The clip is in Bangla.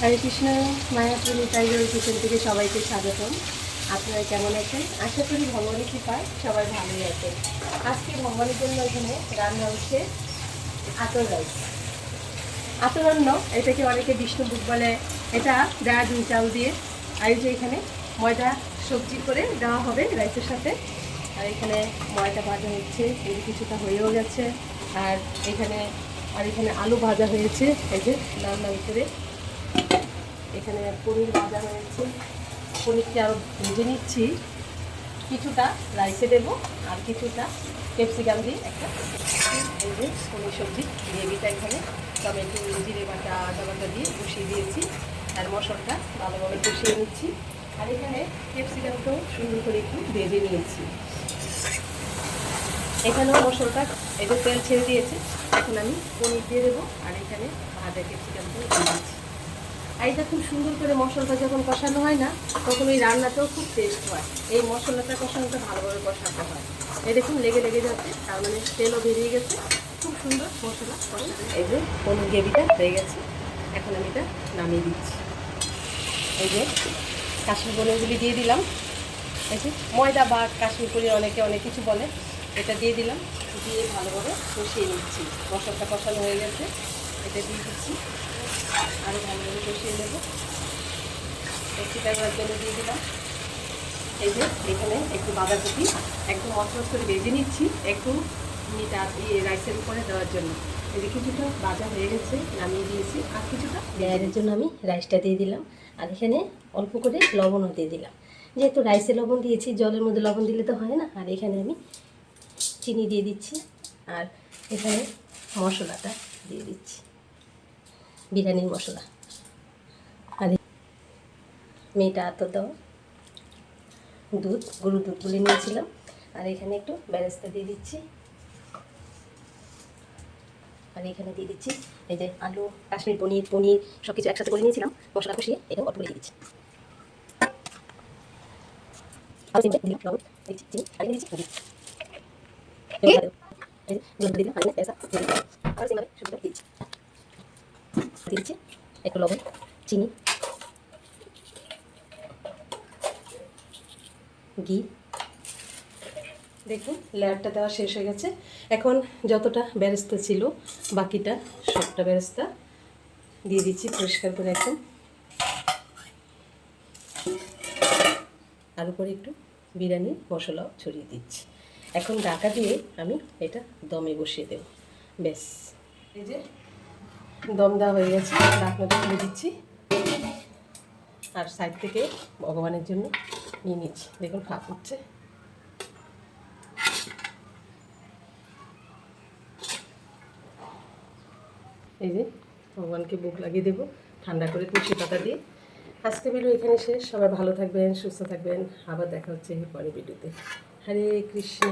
হরে কৃষ্ণ। মায়াপুর টাইগার কিচেন থেকে সবাইকে স্বাগতম। আপনারা কেমন আছেন? আশা করি ভগবানের কৃপায় সবাই ভালোই আছেন। আজকে ভগবানের জন্য এখানে রান্না হচ্ছে আতর রাইস। আতরান্ন, এটাকে অনেকে বিষ্ণুভোগ বলে। এটা দেওয়া চাল দিয়ে, আর এই যে এখানে ময়দা সবজি করে দেওয়া হবে রাইসের সাথে। আর এখানে ময়দা ভাজা হচ্ছে, এই কিছুটা হয়েও গেছে। আর এখানে আলু ভাজা হয়েছে, এই যে লাল লাল করে। এখানে পনির ভাজা হয়েছে, পনিরকে আরও ভেজে নিচ্ছি। কিছুটা রাইসে দেবো আর কিছুটা ক্যাপসিকাম দিয়ে একটা এই যে পনির সবজি গ্রেভিটা এখানে টমেটো জিরে বাটা আদা বাটা দিয়ে বসিয়ে দিয়েছি। আর মশলাটা ভালোভাবে কষিয়ে নিচ্ছি। আর এখানে ক্যাপসিকামটাও সুন্দর করে একটু ভেজে নিয়েছি। এখানেও মশলাটা এই যে তেল ছেড়ে দিয়েছে। এখন আমি পনির দিয়ে দেবো আর এখানে ভাজা ক্যাপসিকামটাও দিয়ে দিচ্ছি। আর এটা খুব সুন্দর করে মশলাটা যখন কষানো হয় না, তখন ওই রান্নাটাও খুব টেস্ট হয়। এই মশলাটা কষানোটা ভালোভাবে কষাতে হয়। এই দেখুন লেগে লেগে যাচ্ছে, তার মানে তেলও বেরিয়ে গেছে। খুব সুন্দর মশলা কষানো। এই যে পনির গ্রেভিটা হয়ে গেছে, এখন আমি এটা নামিয়ে দিচ্ছি। এই যে কাশ্মীর পনিরগুলি দিয়ে দিলাম। এই যে ময়দা বা কাশ্মীর পনির অনেকে অনেক কিছু বলে, এটা দিয়ে দিলাম। দিয়ে ভালোভাবে কষিয়ে নিচ্ছি। মশলাটা কষানো হয়ে গেছে, এটা দিয়ে দিচ্ছি। আরও ভালোভাবে কষিয়ে নেব। ক্যাপসিকামের জন্য দিয়ে দিলাম। এই যে এখানে একটু বাঁধাকপি একটু মশলা করে ভেজে নিচ্ছি, একটু মিটা রাইসের উপরে দেওয়ার জন্য। এই যে কিছুটা ভাজা হয়ে গেছে, নামিয়ে দিয়েছি। আর কিছুটা লেয়ারের জন্য আমি রাইসটা দিয়ে দিলাম। আর এখানে অল্প করে লবণও দিয়ে দিলাম। যেহেতু রাইসে লবণ দিয়েছি, জলের মধ্যে লবণ দিলে তো হয় না। আর এখানে আমি চিনি দিয়ে দিচ্ছি। আর এখানে মশলাটা দিয়ে দিচ্ছি, বিরিয়ানির মশলা। আর মেয়েটা আতর দেওয়া দুধ, গরুর দুধ গুলে নিয়েছিলাম। আর এখানে একটু বেরেস্তা দিয়ে দিচ্ছি। আর এখানে দিয়ে দিচ্ছি এই যে আলু, কাশ্মীর পনির সব কিছু একসাথে করে নিয়েছিলাম। মশলা কষিয়ে এটা অল্প করে দিয়ে দিচ্ছি। একটু লবণ, চিনি, ঘি। দেখুন লেয়ারটা দেওয়া শেষ হয়ে গেছে। এখন যতটা বেরেস্তা ছিল, বাকিটা সবটা বেরেস্তা দিয়ে দিচ্ছি পরিষ্কার করে একদম। আর উপরে একটু বিরিয়ানির মশলাও ছড়িয়ে দিচ্ছি। এখন ঢাকা দিয়ে আমি এটা দমে বসিয়ে দেব। ব্যাস, এই যে দম দেওয়া হয়ে গেছে। ঢাকনাটা খুলে দিচ্ছি। আর সাইড থেকে ভগবানের জন্য নিয়ে নিচ্ছি। দেখুন ভাপ হচ্ছে। এই যে ভগবানকে ভোগ লাগিয়ে দেবো ঠান্ডা করে তুলসী পাতা দিয়ে। আজকে ভিডিও এখানে শেষ। সবাই ভালো থাকবেন, সুস্থ থাকবেন। আবার দেখা হচ্ছে পরের ভিডিওতে। হরে কৃষ্ণ।